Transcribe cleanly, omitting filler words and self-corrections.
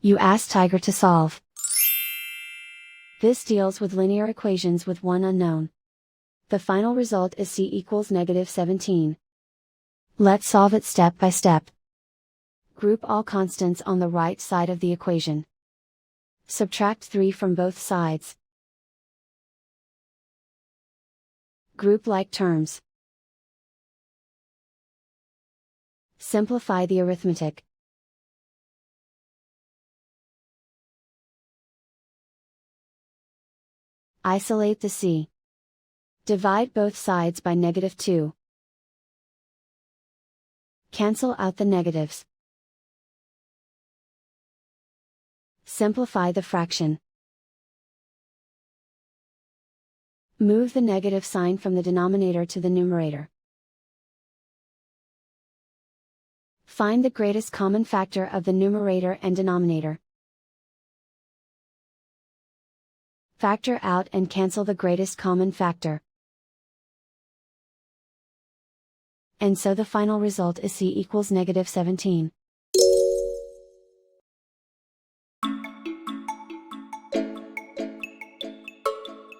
You ask Tiger to solve. This deals with linear equations with one unknown. The final result is c equals -17. Let's solve it step by step. Group all constants on the right side of the equation. Subtract 3 from both sides. Group like terms. Simplify the arithmetic. Isolate the c. Divide both sides by -2. Cancel out the negatives. Simplify the fraction. Move the negative sign from the denominator to the numerator. Find the greatest common factor of the numerator and denominator. Factor out and cancel the greatest common factor. And so the final result is c equals -17.